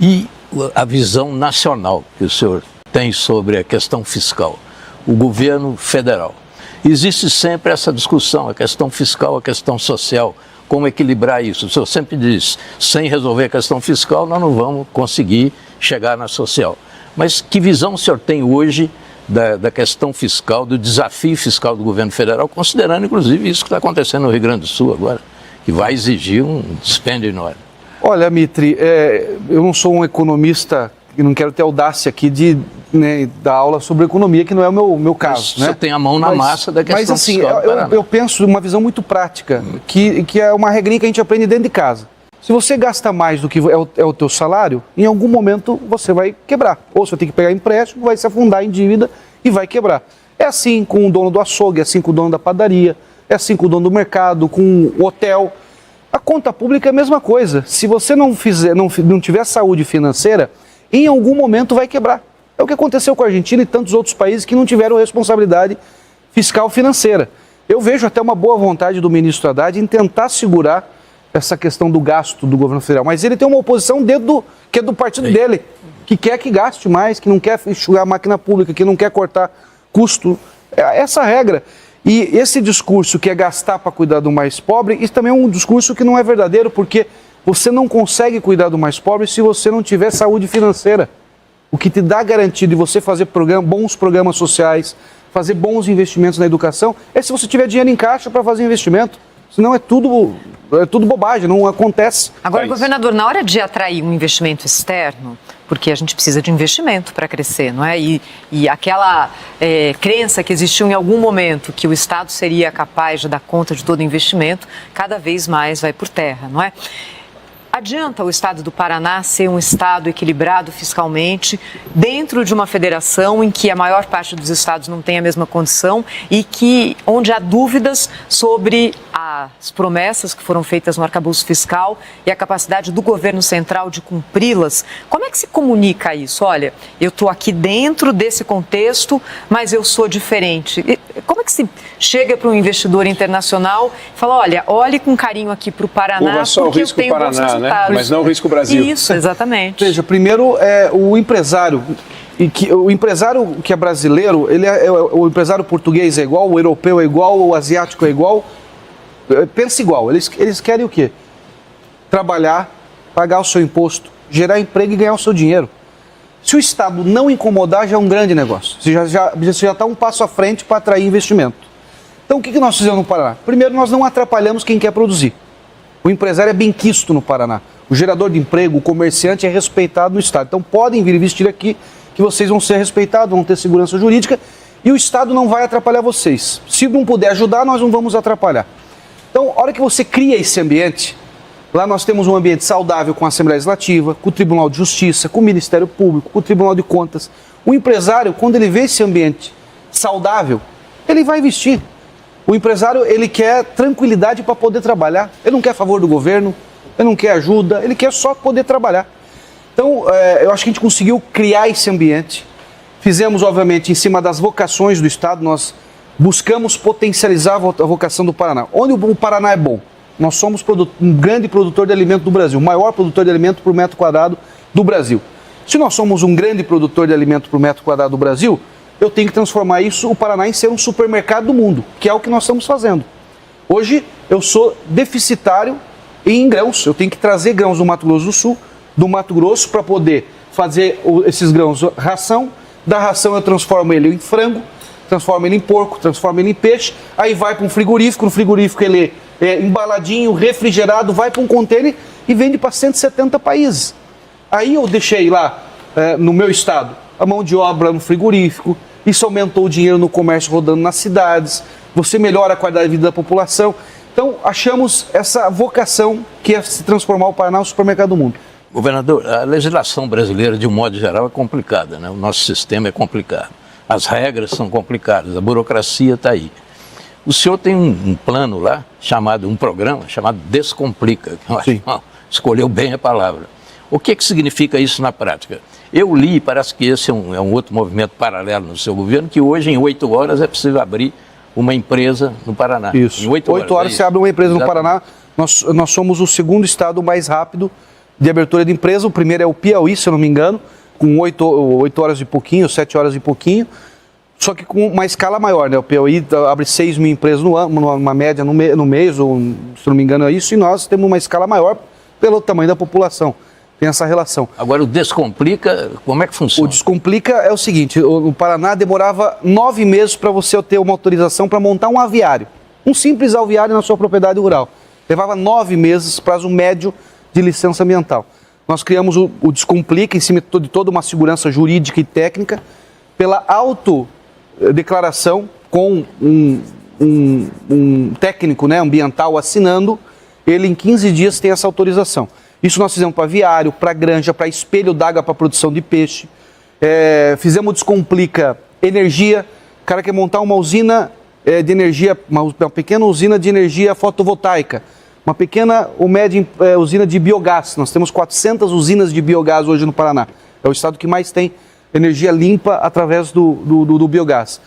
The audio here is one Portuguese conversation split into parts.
E a visão nacional que o senhor tem sobre a questão fiscal, o governo federal. Existe sempre essa discussão, a questão fiscal, a questão social, como equilibrar isso. O senhor sempre diz, sem resolver a questão fiscal, nós não vamos conseguir chegar na social. Mas que visão o senhor tem hoje da questão fiscal, do desafio fiscal do governo federal, considerando, inclusive, isso que está acontecendo no Rio Grande do Sul agora, que vai exigir um dispêndio enorme? Olha, Mitri, eu não sou um economista e não quero ter audácia aqui de dar aula sobre economia, que não é o meu caso. Você tem a mão na massa da questão fiscal. Mas assim, eu penso uma visão muito prática, que é uma regrinha que a gente aprende dentro de casa. Se você gasta mais do que é o teu salário, em algum momento você vai quebrar. Ou você vai ter que pegar empréstimo, vai se afundar em dívida e vai quebrar. É assim com o dono do açougue, é assim com o dono da padaria, é assim com o dono do mercado, com o hotel. A conta pública é a mesma coisa. Se você não tiver saúde financeira, em algum momento vai quebrar. É o que aconteceu com a Argentina e tantos outros países que não tiveram responsabilidade fiscal financeira. Eu vejo até uma boa vontade do ministro Haddad em tentar segurar essa questão do gasto do governo federal, mas ele tem uma oposição que é do partido dele, que quer que gaste mais, que não quer enxugar a máquina pública, que não quer cortar custo. É essa a regra. E esse discurso que é gastar para cuidar do mais pobre, isso também é um discurso que não é verdadeiro, porque você não consegue cuidar do mais pobre se você não tiver saúde financeira. O que te dá garantia de você fazer bons programas sociais, fazer bons investimentos na educação, é se você tiver dinheiro em caixa para fazer investimento. Senão é tudo bobagem, não acontece. Agora, governador, na hora de atrair um investimento externo, porque a gente precisa de investimento para crescer, não é? E aquela crença que existiu em algum momento que o Estado seria capaz de dar conta de todo o investimento, cada vez mais vai por terra, não é? Adianta o Estado do Paraná ser um Estado equilibrado fiscalmente dentro de uma federação em que a maior parte dos estados não tem a mesma condição e onde há dúvidas sobre as promessas que foram feitas no arcabouço fiscal e a capacidade do governo central de cumpri-las? Como é que se comunica isso? Olha, eu estou aqui dentro desse contexto, mas eu sou diferente. Como é que se chega para um investidor internacional e fala, olha, olhe com carinho aqui para o Paraná, porque eu tenho bons resultados. Mas não o risco Brasil. Isso, exatamente. Veja, primeiro, o empresário que é brasileiro, o empresário português é igual, o europeu é igual, o asiático é igual, pensa igual. Eles querem o quê? Trabalhar, pagar o seu imposto, gerar emprego e ganhar o seu dinheiro. Se o Estado não incomodar, já é um grande negócio. Você já está um passo à frente para atrair investimento. Então, o que nós fizemos no Paraná? Primeiro, nós não atrapalhamos quem quer produzir. O empresário é bem quisto no Paraná. O gerador de emprego, o comerciante é respeitado no Estado. Então podem vir investir aqui, que vocês vão ser respeitados, vão ter segurança jurídica e o Estado não vai atrapalhar vocês. Se não puder ajudar, nós não vamos atrapalhar. Então, a hora que você cria esse ambiente, lá nós temos um ambiente saudável com a Assembleia Legislativa, com o Tribunal de Justiça, com o Ministério Público, com o Tribunal de Contas. O empresário, quando ele vê esse ambiente saudável, ele vai investir. O empresário, ele quer tranquilidade para poder trabalhar. Ele não quer favor do governo, ele não quer ajuda, ele quer só poder trabalhar. Então, eu acho que a gente conseguiu criar esse ambiente. Fizemos, obviamente, em cima das vocações do Estado, nós buscamos potencializar a vocação do Paraná. Onde o Paraná é bom? Nós somos um grande produtor de alimento do Brasil, o maior produtor de alimento por metro quadrado do Brasil. Se nós somos um grande produtor de alimento por metro quadrado do Brasil, eu tenho que transformar o Paraná em ser um supermercado do mundo, que é o que nós estamos fazendo. Hoje, eu sou deficitário em grãos. Eu tenho que trazer grãos do Mato Grosso do Sul, do Mato Grosso, para poder fazer esses grãos ração. Da ração eu transformo ele em frango, transformo ele em porco, transformo ele em peixe. Aí vai para um frigorífico. No frigorífico ele é embaladinho, refrigerado, vai para um container e vende para 170 países. Aí eu deixei lá, no meu estado, a mão de obra no frigorífico. Isso aumentou o dinheiro no comércio rodando nas cidades, você melhora a qualidade de vida da população. Então, achamos essa vocação que é se transformar o Paraná no supermercado do mundo. Governador, a legislação brasileira, de um modo geral, é complicada, né? O nosso sistema é complicado. As regras são complicadas, a burocracia está aí. O senhor tem um plano lá, um programa chamado Descomplica. Escolheu bem a palavra. O que significa isso na prática? Eu li, parece que esse é um outro movimento paralelo no seu governo, que hoje em 8 horas é possível abrir uma empresa no Paraná. Isso, em 8 horas se abre uma empresa no Paraná. Nós somos o segundo estado mais rápido de abertura de empresa. O primeiro é o Piauí, se eu não me engano, com 8 horas e pouquinho, 7 horas e pouquinho, só que com uma escala maior, né? O Piauí abre 6 mil empresas no ano, uma média no mês, ou se não me engano é isso, e nós temos uma escala maior pelo tamanho da população. Tem essa relação. Agora, o Descomplica, como é que funciona? O Descomplica é o seguinte, o Paraná demorava 9 meses para você ter uma autorização para montar um aviário. Um simples aviário na sua propriedade rural. Levava 9 meses, prazo médio de licença ambiental. Nós criamos o Descomplica em cima de toda uma segurança jurídica e técnica, pela autodeclaração com um técnico, né, ambiental assinando, ele em 15 dias tem essa autorização. Isso nós fizemos para aviário, para granja, para espelho d'água para produção de peixe. Fizemos o Descomplica Energia. O cara quer montar uma usina de energia, uma pequena usina de energia fotovoltaica. Uma pequena ou média usina de biogás. Nós temos 400 usinas de biogás hoje no Paraná. É o estado que mais tem energia limpa através do biogás.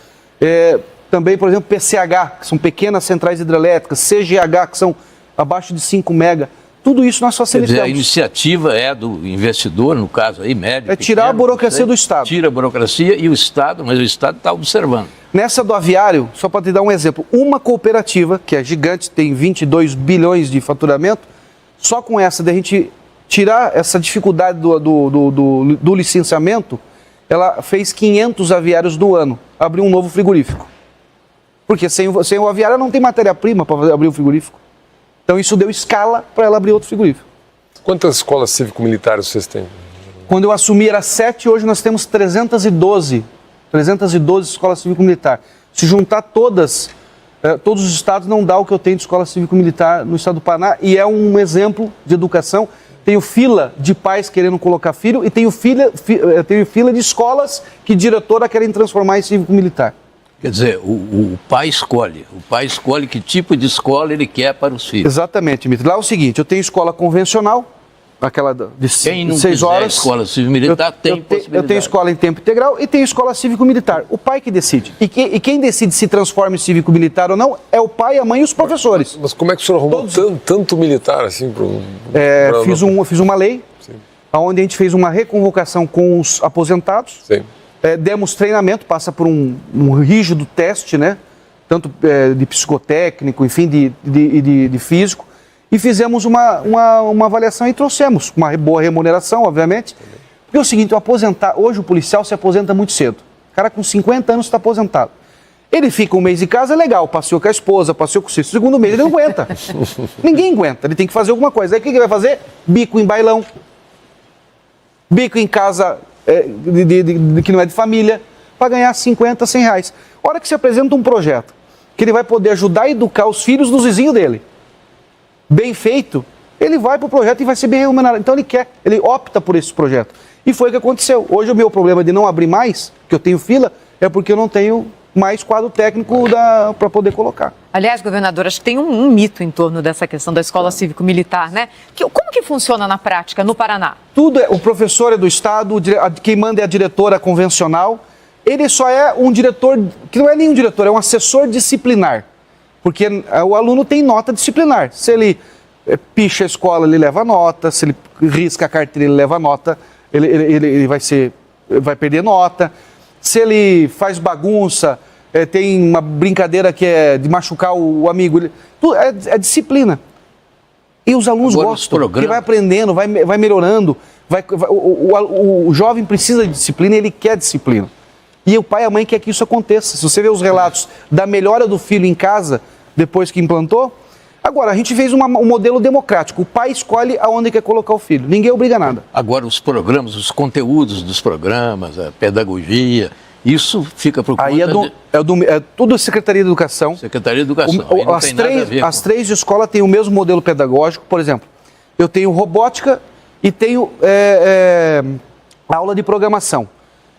Também, por exemplo, PCH, que são pequenas centrais hidrelétricas, CGH, que são abaixo de 5 mega. Tudo isso nós facilitamos. Quer dizer, a iniciativa é do investidor, no caso aí, médio. É tirar a burocracia do Estado. Tira a burocracia e o Estado, mas o Estado está observando. Nessa do aviário, só para te dar um exemplo, uma cooperativa, que é gigante, tem 22 bilhões de faturamento, só com essa, de a gente tirar essa dificuldade do licenciamento, ela fez 500 aviários no ano, abriu um novo frigorífico. Porque sem o aviário não tem matéria-prima para abrir o frigorífico. Então isso deu escala para ela abrir outro frigorífico. Quantas escolas cívico-militares vocês têm? Quando eu assumi era 7, hoje nós temos 312 escolas cívico-militar. Se juntar todos os estados não dá o que eu tenho de escola cívico-militar no estado do Paraná, e é um exemplo de educação. Tenho fila de pais querendo colocar filho e tenho fila de escolas que diretora querem transformar em cívico-militar. Quer dizer, o pai escolhe que tipo de escola ele quer para os filhos. Exatamente, Mitri. Lá é o seguinte, eu tenho escola convencional, aquela de 6 horas. Escola cívico-militar tem possibilidade. Eu tenho escola em tempo integral e tenho escola cívico-militar. O pai que decide. E quem decide se transforma em cívico-militar ou não é o pai, a mãe e os professores. Mas como é que o senhor arrumou tanto militar assim? Fiz uma lei, onde a gente fez uma reconvocação com os aposentados. Sim. Demos treinamento, passa por um rígido teste, né? Tanto de psicotécnico, enfim, de físico. E fizemos uma avaliação e trouxemos uma boa remuneração, obviamente. Porque é o seguinte, hoje o policial se aposenta muito cedo. O cara com 50 anos está aposentado. Ele fica um mês em casa, é legal, passeou com a esposa, passeou com o filho. Segundo mês ele não aguenta. Ninguém aguenta, ele tem que fazer alguma coisa. Aí o que ele vai fazer? Bico em bailão, bico em casa que não é de família, para ganhar 50, 100 reais. A hora que se apresenta um projeto que ele vai poder ajudar a educar os filhos dos vizinhos dele, bem feito, ele vai para o projeto e vai ser bem remunerado. Então ele opta por esse projeto. E foi o que aconteceu. Hoje o meu problema de não abrir mais, que eu tenho fila, é porque eu não tenho mais quadro técnico para poder colocar. Aliás, governador, acho que tem um mito em torno dessa questão da escola cívico-militar, né? Como que funciona na prática, no Paraná? O professor é do Estado, quem manda é a diretora convencional. Ele só é um diretor, que não é nenhum diretor, é um assessor disciplinar. Porque o aluno tem nota disciplinar. Se ele picha a escola, ele leva nota. Se ele risca a carteira, ele leva nota. Ele vai perder nota. Se ele faz bagunça, tem uma brincadeira que é de machucar o amigo, é disciplina. E os alunos gostam, porque vai aprendendo, vai melhorando. O jovem precisa de disciplina e ele quer disciplina. E o pai e a mãe quer que isso aconteça. Se você vê os relatos da melhora do filho em casa, depois que implantou, agora, a gente fez um modelo democrático. O pai escolhe aonde quer colocar o filho. Ninguém obriga nada. Agora, os programas, os conteúdos dos programas, a pedagogia, isso fica por conta é tudo Secretaria de Educação. Secretaria de Educação. As 3 escolas têm o mesmo modelo pedagógico. Por exemplo, eu tenho robótica e tenho aula de programação.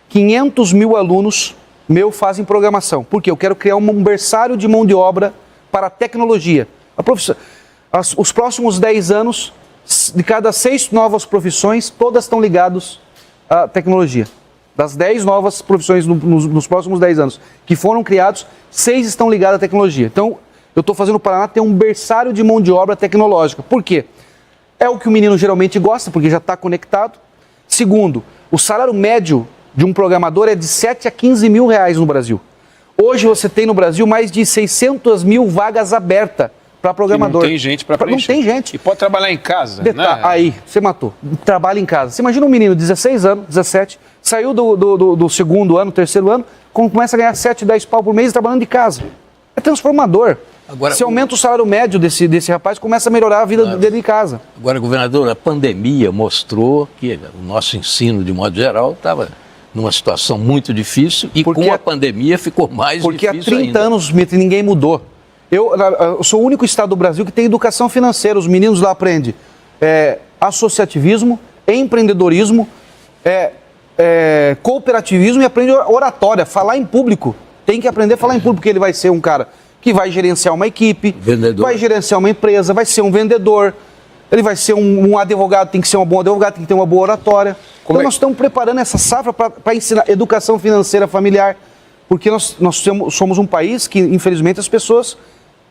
500 mil alunos fazem programação. Por quê? Eu quero criar um berçário de mão de obra para a tecnologia. Os próximos 10 anos, de cada 6 novas profissões, todas estão ligadas à tecnologia. Das 10 novas profissões nos próximos 10 anos que foram criados, 6 estão ligadas à tecnologia. Então, eu estou fazendo o Paraná ter um berçário de mão de obra tecnológica. Por quê? É o que o menino geralmente gosta, porque já está conectado. Segundo, o salário médio de um programador é de 7 a 15 mil reais no Brasil. Hoje você tem no Brasil mais de 600 mil vagas abertas para programador. Não tem gente para preencher. Não tem gente. E pode trabalhar em casa, né? Aí, você matou. Trabalha em casa. Você imagina um menino de 16 anos, 17, saiu do segundo ano, terceiro ano, começa a ganhar 7, 10 pau por mês trabalhando de casa. É transformador. Agora, se aumenta o salário médio desse rapaz, começa a melhorar a vida dele em casa. Agora, governador, a pandemia mostrou que o nosso ensino, de modo geral, estava numa situação muito difícil e com a pandemia ficou mais difícil ainda. Porque há 30 anos ninguém mudou. Eu sou o único estado do Brasil que tem educação financeira. Os meninos lá aprendem associativismo, empreendedorismo, cooperativismo e aprendem oratória, falar em público. Tem que aprender a falar em público, porque ele vai ser um cara que vai gerenciar uma equipe, vai gerenciar uma empresa, vai ser um vendedor, ele vai ser um advogado, tem que ser um bom advogado, tem que ter uma boa oratória. Então nós estamos preparando essa safra para ensinar educação financeira familiar, porque nós somos um país que, infelizmente, as pessoas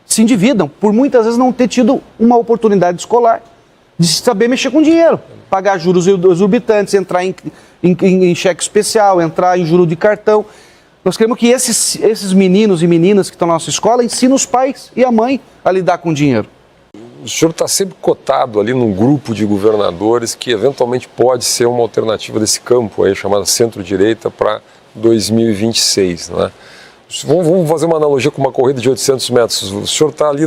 se endividam por muitas vezes não ter tido uma oportunidade escolar de saber mexer com dinheiro, pagar juros exorbitantes, entrar em cheque especial, entrar em juro de cartão. Nós queremos que esses meninos e meninas que estão na nossa escola ensinem os pais e a mãe a lidar com dinheiro. O senhor está sempre cotado ali num grupo de governadores que eventualmente pode ser uma alternativa desse campo aí, chamada centro-direita, para 2026, né? Vamos fazer uma analogia com uma corrida de 800 metros. O senhor está ali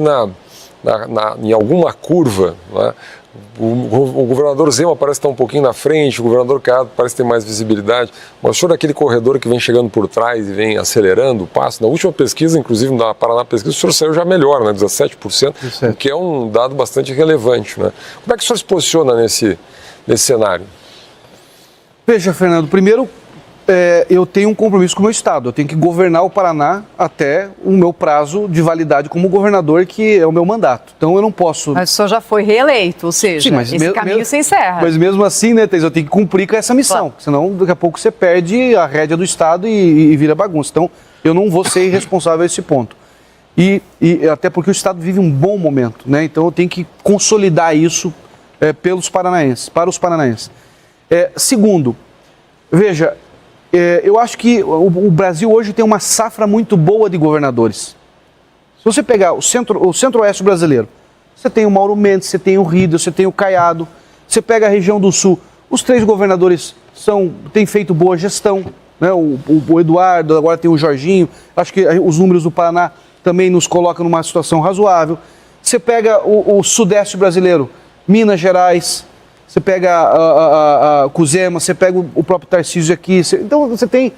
em alguma curva, né? O governador Zema parece estar um pouquinho na frente, o governador Caiado parece ter mais visibilidade, mas o senhor é aquele corredor que vem chegando por trás e vem acelerando o passo. Na última pesquisa, inclusive na Paraná Pesquisa, o senhor saiu já melhor, né? 17%, o que é um dado bastante relevante, né? Como é que o senhor se posiciona nesse cenário? Veja, Fernando, primeiro, eu tenho um compromisso com o meu estado. Eu tenho que governar o Paraná até o meu prazo de validade como governador, que é o meu mandato. Então eu não posso... Mas o senhor já foi reeleito, ou seja, sim, mas esse caminho se encerra. Mas mesmo assim, né, Thais, eu tenho que cumprir com essa missão. Claro. Senão, daqui a pouco você perde a rédea do estado e vira bagunça. Então, eu não vou ser irresponsável a esse ponto. E até porque o estado vive um bom momento, né? Então eu tenho que consolidar isso para os paranaenses. Segundo, veja... eu acho que o Brasil hoje tem uma safra muito boa de governadores. Se você pegar o centro-oeste brasileiro, você tem o Mauro Mendes, você tem o Riedel, você tem o Caiado, você pega a região do Sul, os 3 governadores têm feito boa gestão, né? O Eduardo, agora tem o Jorginho, acho que os números do Paraná também nos colocam numa situação razoável. Você pega o Sudeste brasileiro, Minas Gerais... Você pega o Zema, você pega o próprio Tarcísio aqui. Então você tem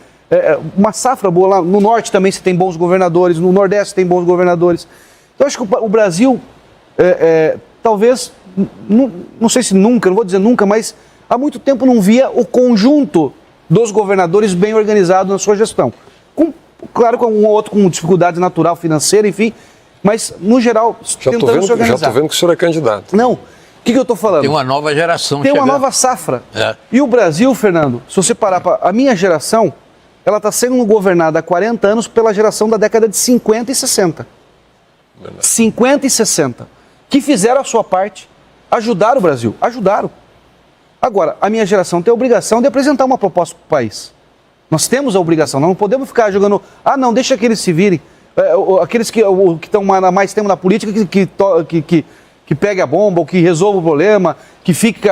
uma safra boa lá. No Norte também você tem bons governadores, no Nordeste tem bons governadores. Então acho que o Brasil, talvez, não sei se nunca, não vou dizer nunca, mas há muito tempo não via o conjunto dos governadores bem organizado na sua gestão. Claro, com um ou outro com dificuldade natural, financeira, enfim, mas no geral tentando se organizar. Já estou vendo que o senhor é candidato. Não. O que eu estou falando? Tem uma nova geração chegando. Tem uma nova safra. E o Brasil, Fernando, se você parar para... A minha geração, ela está sendo governada há 40 anos pela geração da década de 50 e 60. Verdade. 50 e 60. Que fizeram a sua parte, ajudaram o Brasil. Ajudaram. Agora, a minha geração tem a obrigação de apresentar uma proposta para o país. Nós temos a obrigação, não podemos ficar jogando... não, deixa que eles se virem. Aqueles que estão há mais tempo na política, que pegue a bomba, ou que resolva o problema, que fique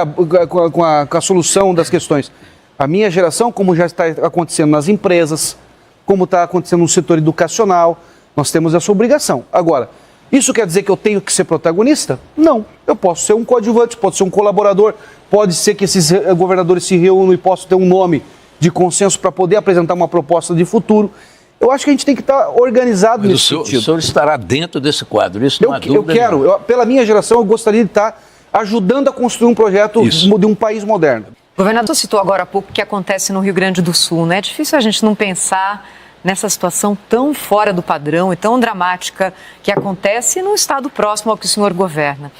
com a solução das questões. A minha geração, como já está acontecendo nas empresas, como está acontecendo no setor educacional, nós temos essa obrigação. Agora, isso quer dizer que eu tenho que ser protagonista? Não. Eu posso ser um coadjuvante, posso ser um colaborador, pode ser que esses governadores se reúnam e possam ter um nome de consenso para poder apresentar uma proposta de futuro. Eu acho que a gente tem que estar organizado nesse sentido. O senhor estará dentro desse quadro, isso não há dúvida. Pela minha geração, eu gostaria de estar ajudando a construir um projeto de um país moderno. O governador citou agora há pouco o que acontece no Rio Grande do Sul, né? É difícil a gente não pensar nessa situação tão fora do padrão e tão dramática que acontece num estado próximo ao que o senhor governa.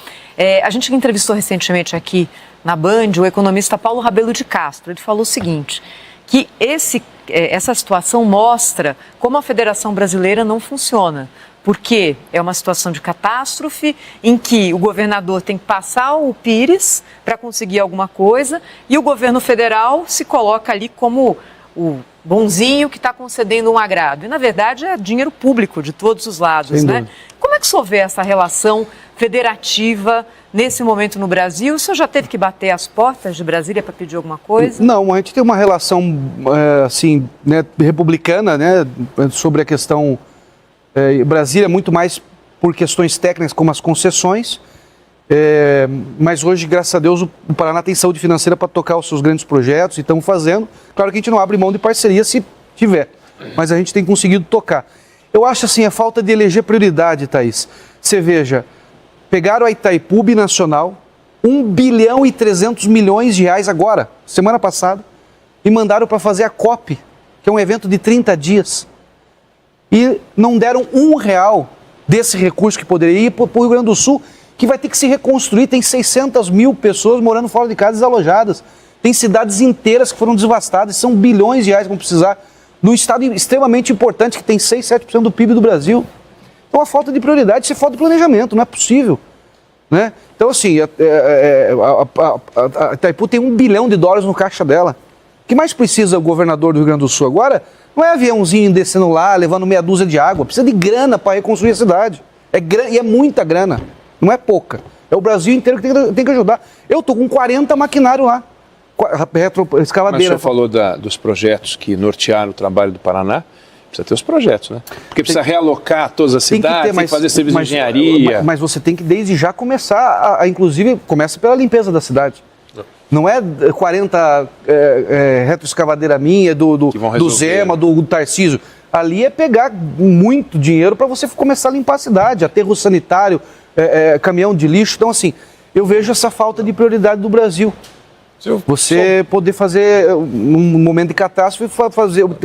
A gente entrevistou recentemente aqui na Band o economista Paulo Rabelo de Castro. Ele falou o seguinte, que essa situação mostra como a Federação Brasileira não funciona. porque é uma situação de catástrofe em que o governador tem que passar o pires para conseguir alguma coisa e o governo federal se coloca ali como o bonzinho que está concedendo um agrado. E, na verdade, é dinheiro público de todos os lados, né? Como é que o senhor vê essa relação federativa nesse momento no Brasil? O senhor já teve que bater as portas de Brasília para pedir alguma coisa? Não, a gente tem uma relação, assim, né, republicana, né, sobre a questão... Brasília é muito mais por questões técnicas, como as concessões, mas hoje, graças a Deus, o Paraná tem saúde financeira para tocar os seus grandes projetos e estamos fazendo. Claro que a gente não abre mão de parceria se tiver, mas a gente tem conseguido tocar. Eu acho assim, a falta de eleger prioridade, Thaís. Você veja, pegaram a Itaipu Binacional, 1 bilhão e 300 milhões de reais agora, semana passada, e mandaram para fazer a COP, que é um evento de 30 dias. E não deram R$1 desse recurso que poderia ir para o Rio Grande do Sul, que vai ter que se reconstruir. Tem 600 mil pessoas morando fora de casa, desalojadas. Tem cidades inteiras que foram devastadas. São bilhões de reais que vão precisar num estado extremamente importante, que tem 6, 7% do PIB do Brasil. Então, a falta de prioridade, isso é falta de planejamento, não é possível. Né? Então, assim, a Itaipu tem $1 bilhão no caixa dela. O que mais precisa o governador do Rio Grande do Sul agora não é aviãozinho descendo lá, levando meia dúzia de água. Precisa de grana para reconstruir a cidade. E é muita grana, não é pouca. É o Brasil inteiro que tem que ajudar. Eu estou com 40 maquinários lá, escavadeira. Mas o senhor falou dos projetos que nortearam o trabalho do Paraná. Precisa ter os projetos, né? Porque precisa realocar todas as cidades, tem que fazer serviço de engenharia. Mas você tem que desde já começar, inclusive, começa pela limpeza da cidade. Não é 40 retroescavadeira minha, do Zema, do Tarcísio. Ali é pegar muito dinheiro para você começar a limpar a cidade, aterro sanitário, caminhão de lixo. Então, assim, eu vejo essa falta de prioridade do Brasil. Você poder fazer, num momento de catástrofe,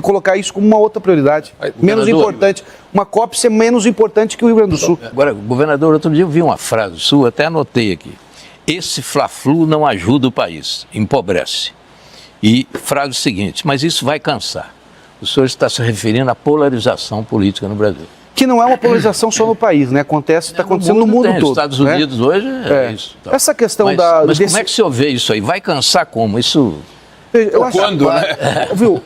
colocar isso como uma outra prioridade. Menos importante. Uma COP ser menos importante que o Rio Grande do Sul. Agora, governador, outro dia eu vi uma frase sua, até anotei aqui. Esse fla-flu não ajuda o país, empobrece. E frase seguinte, mas isso vai cansar. O senhor está se referindo à polarização política no Brasil. Que não é uma polarização só no país, né? Está acontecendo no mundo todo. Os Estados Unidos hoje é isso. Tá. Essa questão mas como é que o senhor vê isso aí? Vai cansar como? Isso... Eu acho, quando, né? Viu,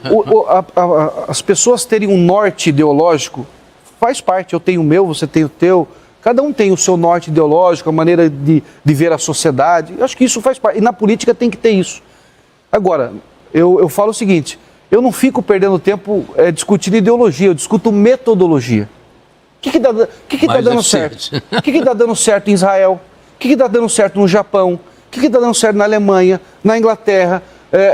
as pessoas terem um norte ideológico faz parte. Eu tenho o meu, você tem o teu. Cada um tem o seu norte ideológico, a maneira de ver a sociedade. Eu acho que isso faz parte. E na política tem que ter isso. Agora, eu falo o seguinte, eu não fico perdendo tempo discutindo ideologia, eu discuto metodologia. O que está dando certo? O que está dando certo em Israel? O que está dando certo no Japão? O que está dando certo na Alemanha, na Inglaterra,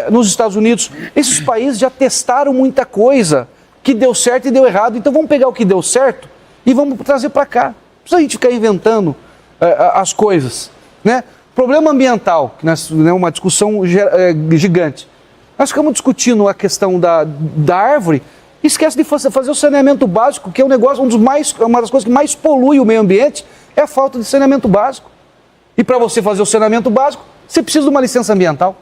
nos Estados Unidos? Esses países já testaram muita coisa que deu certo e deu errado. Então vamos pegar o que deu certo e vamos trazer para cá. Não precisa a gente ficar inventando as coisas. Né? Problema ambiental, que é uma discussão gigante. Nós ficamos discutindo a questão da árvore. Esquece de fazer o saneamento básico, que é uma das coisas que mais polui o meio ambiente, é a falta de saneamento básico. E para você fazer o saneamento básico, você precisa de uma licença ambiental.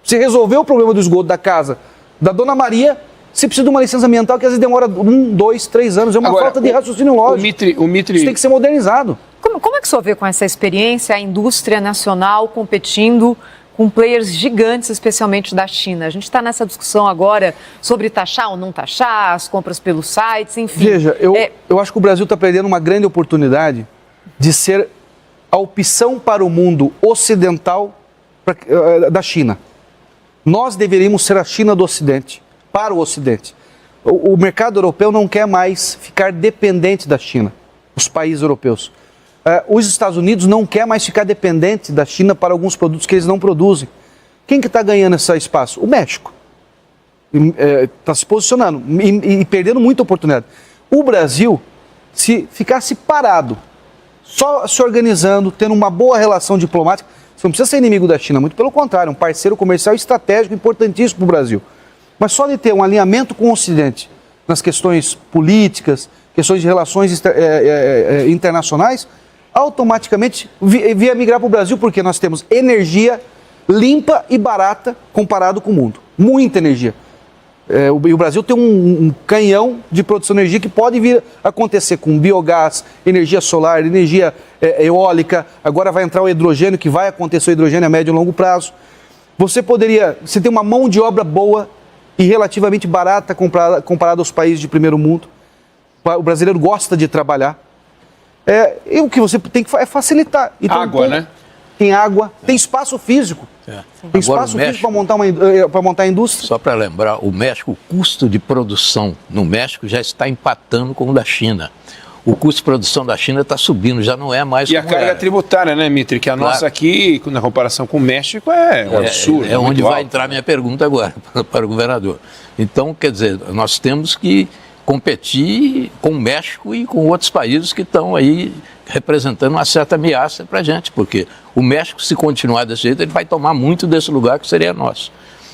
Você resolveu o problema do esgoto da casa da Dona Maria, você precisa de uma licença ambiental que às vezes demora 1, 2, 3 anos. É uma falta de raciocínio lógico. Isso tem que ser modernizado. Como é que o senhor vê com essa experiência a indústria nacional competindo com players gigantes, especialmente da China? A gente está nessa discussão agora sobre taxar ou não taxar, as compras pelos sites, enfim. Veja, eu acho que o Brasil está perdendo uma grande oportunidade de ser a opção para o mundo ocidental da China. Nós deveríamos ser a China do Ocidente, para o Ocidente. O mercado europeu não quer mais ficar dependente da China, os países europeus. Os Estados Unidos não quer mais ficar dependente da China para alguns produtos que eles não produzem. Quem que está ganhando esse espaço? O México. Está se posicionando e perdendo muita oportunidade. O Brasil, se ficasse parado, só se organizando, tendo uma boa relação diplomática, você não precisa ser inimigo da China, muito pelo contrário, um parceiro comercial estratégico importantíssimo para o Brasil. Mas só de ter um alinhamento com o Ocidente nas questões políticas, questões de relações internacionais, automaticamente via migrar para o Brasil, porque nós temos energia limpa e barata comparado com o mundo. Muita energia. E o Brasil tem um canhão de produção de energia que pode vir a acontecer com biogás, energia solar, energia eólica. Agora vai entrar o hidrogênio, que vai acontecer o hidrogênio a médio e longo prazo. Você tem uma mão de obra boa e relativamente barata comparada aos países de primeiro mundo. O brasileiro gosta de trabalhar. E o que você tem que fazer é facilitar. Água, né? Tem água, tem espaço físico. Tem espaço físico para montar a indústria. Só para lembrar, o México, o custo de produção no México já está empatando com o da China. O custo de produção da China está subindo, já não é mais como era. E a carga tributária, né, Mitri? Que a nossa aqui, na comparação com o México, é um absurdo. É onde vai entrar minha pergunta agora para o governador. Então, quer dizer, nós temos que competir com o México e com outros países que estão aí representando uma certa ameaça para a gente, porque o México, se continuar desse jeito, ele vai tomar muito desse lugar que seria nosso.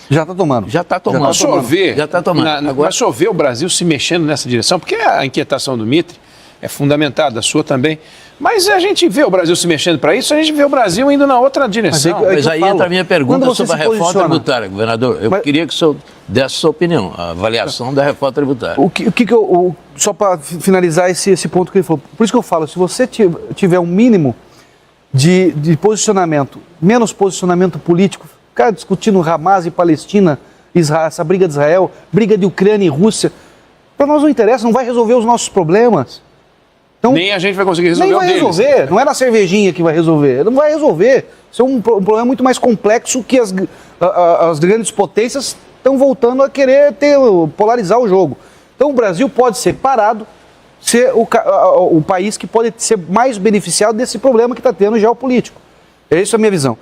Já está tomando. Já está tomando. Já está tomando. Mas só ver o Brasil se mexendo nessa direção, porque a inquietação do Mitri é fundamentada, a sua também. Mas a gente vê o Brasil se mexendo para isso, a gente vê o Brasil indo na outra direção. Mas aí entra a minha pergunta sobre a reforma tributária, governador. Eu queria que o senhor desse a sua opinião, a avaliação da reforma tributária. Só para finalizar esse ponto que ele falou, por isso que eu falo, se você tiver um mínimo de posicionamento, menos posicionamento político, ficar discutindo Hamas e Palestina, essa briga de Israel, briga de Ucrânia e Rússia, para nós não interessa, não vai resolver os nossos problemas. Então, nem a gente vai conseguir resolver o deles. Nem vai resolver, não é na cervejinha que vai resolver, não vai resolver. Isso é um problema muito mais complexo que as grandes potências estão voltando a querer polarizar o jogo. Então o Brasil pode ser parado, ser o país que pode ser mais beneficiado desse problema que está tendo geopolítico. Essa é a minha visão.